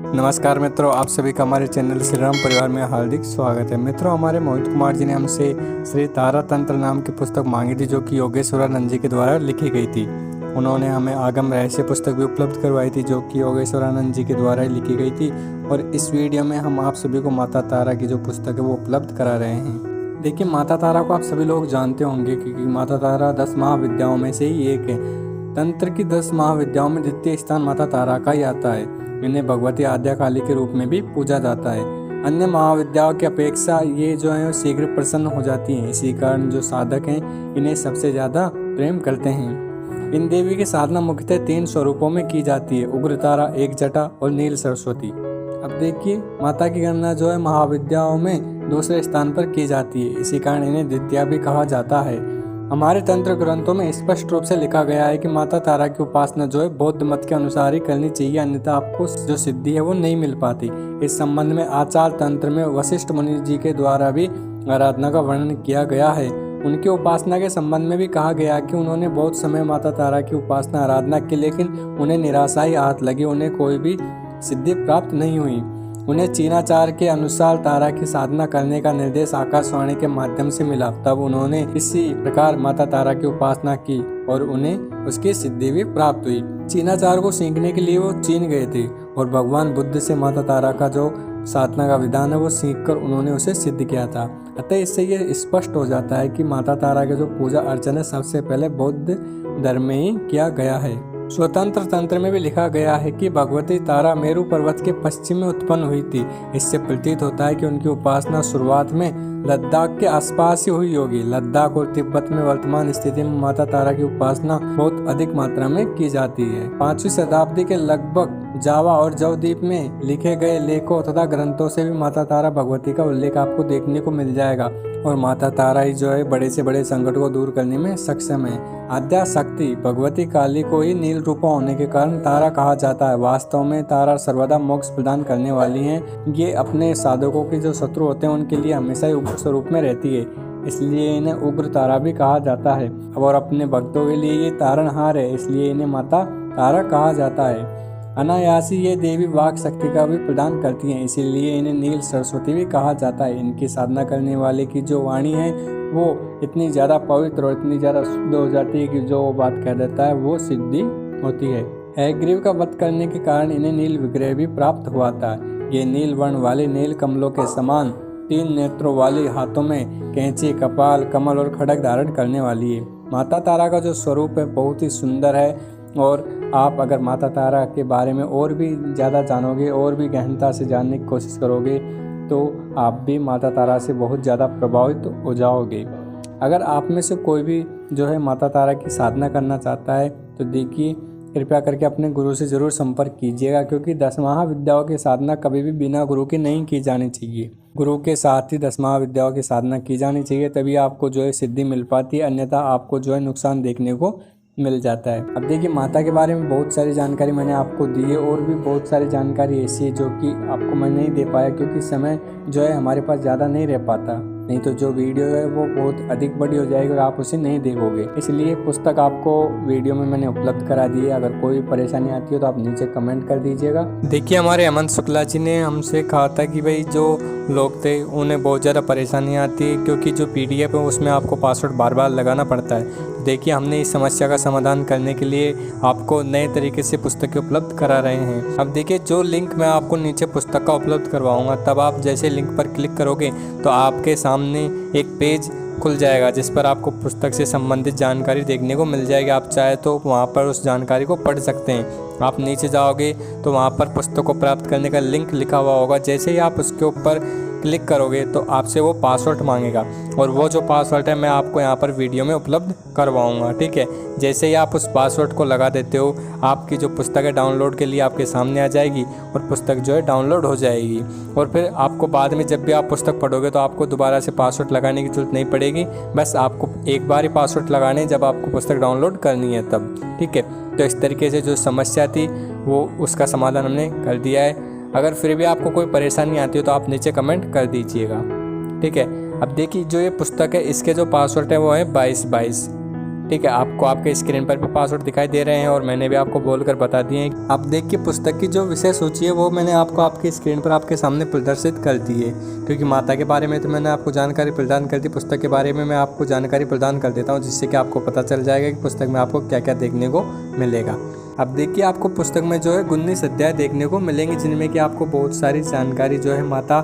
नमस्कार मित्रों, आप सभी का हमारे चैनल श्री राम परिवार में हार्दिक स्वागत है। मित्रों, हमारे मोहित कुमार जी ने हमसे श्री तारा तंत्र नाम की पुस्तक मांगी थी, जो कि योगेश्वरानंद जी के द्वारा लिखी गई थी। उन्होंने हमें आगम रहस्य पुस्तक भी उपलब्ध करवाई थी, जो कि योगेश्वरानंद जी के द्वारा ही लिखी गई थी। और इस वीडियो में हम आप सभी को माता तारा की जो पुस्तक है वो उपलब्ध करा रहे हैं। देखिए, माता तारा को आप सभी लोग जानते होंगे, क्योंकि माता तारा 10 महाविद्याओं में से ही एक है। तंत्र की 10 महाविद्याओं में द्वितीय स्थान माता तारा का ही आता है। इन्हें भगवती आद्या काली के रूप में भी पूजा जाता है। अन्य महाविद्याओं की अपेक्षा ये जो है शीघ्र प्रसन्न हो जाती हैं। इसी कारण जो साधक हैं इन्हें सबसे ज़्यादा प्रेम करते हैं। इन देवी की साधना मुख्यतः 3 स्वरूपों में की जाती है: उग्र तारा, एक जटा और नील सरस्वती। अब देखिए, माता की गणना जो है महाविद्याओं में दूसरे स्थान पर की जाती है। इसी कारण इन्हें द्वितीया भी कहा जाता है। हमारे तंत्र ग्रंथों में स्पष्ट रूप से लिखा गया है कि माता तारा की उपासना जो है बौद्ध मत के अनुसार ही करनी चाहिए, अन्यथा आपको जो सिद्धि है वो नहीं मिल पाती। इस संबंध में आचार तंत्र में वशिष्ठ मुनि जी के द्वारा भी आराधना का वर्णन किया गया है। उनकी उपासना के संबंध में भी कहा गया कि उन्होंने बहुत समय माता तारा की उपासना आराधना की, लेकिन उन्हें निराशा ही हाथ लगी। उन्हें कोई भी सिद्धि प्राप्त नहीं हुई। उन्हें चीनाचार के अनुसार तारा की साधना करने का निर्देश आकाशवाणी के माध्यम से मिला। तब उन्होंने इसी प्रकार माता तारा की उपासना की और उन्हें उसकी सिद्धि भी प्राप्त हुई। चीनाचार को सीखने के लिए वो चीन गए थे और भगवान बुद्ध से माता तारा का जो साधना का विधान है वो सीखकर उन्होंने उसे सिद्ध किया था। अतः इससे ये स्पष्ट हो जाता है कि माता तारा के जो पूजा अर्चना सबसे पहले बौद्ध धर्म में ही किया गया है। स्वतंत्र तंत्र में भी लिखा गया है कि भगवती तारा मेरु पर्वत के पश्चिम में उत्पन्न हुई थी। इससे प्रतीत होता है कि उनकी उपासना शुरुआत में लद्दाख के आसपास ही हुई होगी। लद्दाख और तिब्बत में वर्तमान स्थिति में माता तारा की उपासना बहुत अधिक मात्रा में की जाती है। 5वीं शताब्दी के लगभग जावा और जवद्वीप में लिखे गए लेखों तथा ग्रंथों से भी माता तारा भगवती का उल्लेख आपको देखने को मिल जाएगा। और माता तारा ही जो है बड़े से बड़े संकट को दूर करने में सक्षम है। आद्या शक्ति भगवती काली को ही नील रूपा होने के कारण तारा कहा जाता है। वास्तव में तारा सर्वदा मोक्ष प्रदान करने वाली हैं। ये अपने साधकों के जो शत्रु होते हैं उनके लिए हमेशा ही उग्र स्वरूप में रहती है, इसलिए इन्हें उग्र तारा भी कहा जाता है। और अपने भक्तों के लिए ये तारणहार है, इसलिए इन्हें माता तारा कहा जाता है। अनायासी ये देवी वाक शक्ति का भी प्रदान करती हैं, इसीलिए इन्हें नील सरस्वती भी कहा जाता है। इनकी साधना करने वाले की जो वाणी है वो इतनी ज़्यादा पवित्र और इतनी ज़्यादा शुद्ध हो जाती है कि जो वो बात कह देता है वो सिद्धि होती है। हयग्रीव का वध करने के कारण इन्हें नील विग्रह भी प्राप्त हुआ था। ये नील वर्ण वाले नील कमलों के समान 3 नेत्रों वाली, हाथों में कैंची, कपाल, कमल और खड्ग धारण करने वाली है। माता तारा का जो स्वरूप है बहुत ही सुंदर है। और आप अगर माता तारा के बारे में और भी ज़्यादा जानोगे और भी गहनता से जानने की कोशिश करोगे तो आप भी माता तारा से बहुत ज़्यादा प्रभावित हो जाओगे। अगर आप में से कोई भी जो है माता तारा की साधना करना चाहता है तो देखिए, कृपया करके अपने गुरु से ज़रूर संपर्क कीजिएगा, क्योंकि 10 महाविद्याओं की साधना कभी भी बिना गुरु के नहीं की जानी चाहिए। गुरु के साथ ही 10 महाविद्याओं की साधना की जानी चाहिए, तभी आपको जो है सिद्धि मिल पाती है, अन्यथा आपको जो है नुकसान देखने को मिल जाता है। अब देखिए, माता के बारे में बहुत सारी जानकारी मैंने आपको दी है और भी बहुत सारी जानकारी ऐसी है जो कि आपको मैं नहीं दे पाया, क्योंकि समय जो है हमारे पास ज़्यादा नहीं रह पाता। नहीं तो जो वीडियो है वो बहुत अधिक बड़ी हो जाएगी और आप उसे नहीं देखोगे। इसलिए पुस्तक आपको वीडियो में मैंने उपलब्ध करा दी है। अगर कोई परेशानी आती है तो आप नीचे कमेंट कर दीजिएगा। देखिए, हमारे हेमंत शुक्ला जी ने हमसे कहा था कि भाई जो लोग थे उन्हें बहुत ज़्यादा परेशानी आती है, क्योंकि जो PDF है उसमें आपको पासवर्ड बार बार लगाना पड़ता है। देखिए, हमने इस समस्या का समाधान करने के लिए आपको नए तरीके से पुस्तकें उपलब्ध करा रहे हैं। अब देखिए, जो लिंक मैं आपको नीचे पुस्तक का उपलब्ध करवाऊंगा, तब आप जैसे लिंक पर क्लिक करोगे तो आपके सामने एक पेज खुल जाएगा जिस पर आपको पुस्तक से संबंधित जानकारी देखने को मिल जाएगी। आप चाहे तो वहां पर उस जानकारी को पढ़ सकते हैं। आप नीचे जाओगे तो वहां पर पुस्तक को प्राप्त करने का लिंक लिखा हुआ होगा। जैसे ही आप उसके ऊपर क्लिक करोगे तो आपसे वो पासवर्ड मांगेगा, और वो जो पासवर्ड है मैं आपको यहाँ पर वीडियो में उपलब्ध करवाऊँगा। ठीक है, जैसे ही आप उस पासवर्ड को लगा देते हो, आपकी जो पुस्तक है डाउनलोड के लिए आपके सामने आ जाएगी और पुस्तक जो है डाउनलोड हो जाएगी। और फिर आपको बाद में जब भी आप पुस्तक पढ़ोगे तो आपको दोबारा से पासवर्ड लगाने की जरूरत नहीं पड़ेगी। बस आपको एक बार ही पासवर्ड लगाने जब आपको पुस्तक डाउनलोड करनी है तब। ठीक है, तो इस तरीके से जो समस्या थी वो उसका समाधान हमने कर दिया है। अगर फिर भी आपको कोई परेशानी आती हो तो आप नीचे कमेंट कर दीजिएगा। ठीक है, अब देखिए, जो ये पुस्तक है इसके जो पासवर्ड है वो है 2222। ठीक है, आपको आपके स्क्रीन पर भी पासवर्ड दिखाई दे रहे हैं और मैंने भी आपको बोलकर बता दिए हैं। आप देखिए पुस्तक की जो विषय सूची है वो मैंने आपको आपके स्क्रीन पर आपके सामने प्रदर्शित कर दी है, क्योंकि माता के बारे में तो मैंने आपको जानकारी प्रदान कर दी, पुस्तक के बारे में मैं आपको जानकारी प्रदान कर देता हूँ, जिससे कि आपको पता चल जाएगा कि पुस्तक में आपको क्या क्या देखने को मिलेगा। अब देखिए आपको पुस्तक में जो है 19 अध्याय देखने को मिलेंगे, जिनमें कि आपको बहुत सारी जानकारी जो है माता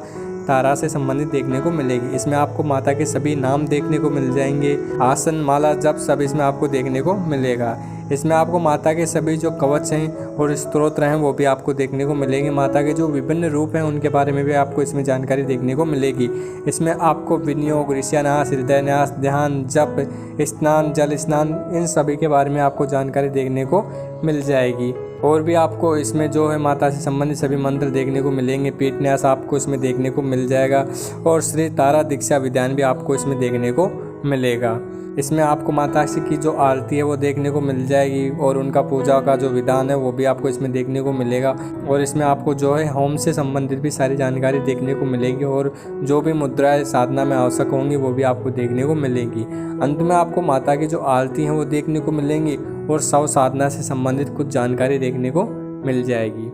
तारा से संबंधित देखने को मिलेगी। इसमें आपको माता के सभी नाम देखने को मिल जाएंगे, आसन, माला, जप सब इसमें आपको देखने को मिलेगा। इसमें आपको माता के सभी जो कवच हैं और स्तोत्र हैं वो भी आपको देखने को मिलेंगे। माता के जो विभिन्न रूप हैं उनके बारे में भी आपको इसमें जानकारी देखने को मिलेगी। इसमें आपको विनियोग, ऋष्यान्यास, हृदयन्यास, ध्यान, जप, स्नान, जल स्नान, इन सभी के बारे में आपको जानकारी देखने को मिल जाएगी। और भी आपको इसमें जो है माता से संबंधित सभी मंत्र देखने को मिलेंगे। पीठ न्यास आपको इसमें देखने को मिल जाएगा और श्री तारा दीक्षा विधान भी आपको इसमें देखने को मिलेगा। इसमें आपको माता की जो आरती है वो देखने को मिल जाएगी और उनका पूजा का जो विधान है वो भी आपको इसमें देखने को मिलेगा। और इसमें आपको जो है होम से संबंधित भी सारी जानकारी देखने को मिलेगी और जो भी मुद्राएं साधना में आवश्यक होंगी वो भी आपको देखने को मिलेगी। अंत में आपको माता की जो आरती है वो देखने को मिलेंगी और शव साधना से संबंधित कुछ जानकारी देखने को मिल जाएगी।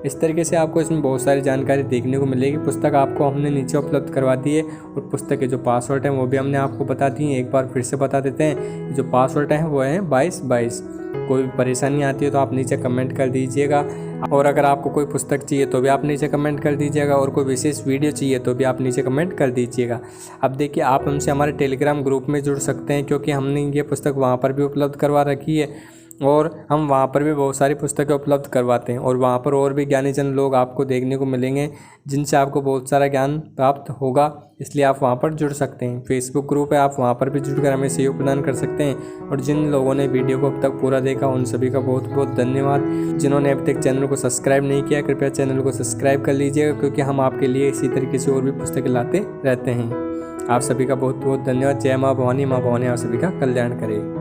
इस तरीके से आपको इसमें बहुत सारी जानकारी देखने को मिलेगी। पुस्तक आपको हमने नीचे उपलब्ध करवा दी है और पुस्तक के जो पासवर्ड हैं वो भी हमने आपको बता दिए। एक बार फिर से बता देते हैं, जो पासवर्ड हैं वो है 2222। कोई भी परेशानी आती है तो आप नीचे कमेंट कर दीजिएगा, और अगर आपको कोई पुस्तक चाहिए तो भी आप नीचे कमेंट कर दीजिएगा, और कोई विशेष वीडियो चाहिए तो भी आप नीचे कमेंट कर दीजिएगा। अब देखिए आप हमसे हमारे टेलीग्राम ग्रुप में जुड़ सकते हैं, क्योंकि हमने ये पुस्तक वहाँ पर भी उपलब्ध करवा रखी है और हम वहाँ पर भी बहुत सारी पुस्तकें उपलब्ध करवाते हैं। और वहाँ पर और भी ज्ञानी जन लोग आपको देखने को मिलेंगे जिनसे आपको बहुत सारा ज्ञान प्राप्त होगा, इसलिए आप वहाँ पर जुड़ सकते हैं। फेसबुक ग्रुप है, आप वहाँ पर भी जुड़कर हमें सहयोग प्रदान कर सकते हैं। और जिन लोगों ने वीडियो को अब तक पूरा देखा उन सभी का बहुत बहुत धन्यवाद। जिन्होंने अभी तक चैनल को सब्सक्राइब नहीं किया कृपया चैनल को सब्सक्राइब कर लीजिएगा, क्योंकि हम आपके लिए इसी तरीके से और भी पुस्तकें लाते रहते हैं। आप सभी का बहुत बहुत धन्यवाद। जय माँ भवानी, माँ भवानी आप सभी का कल्याण करे।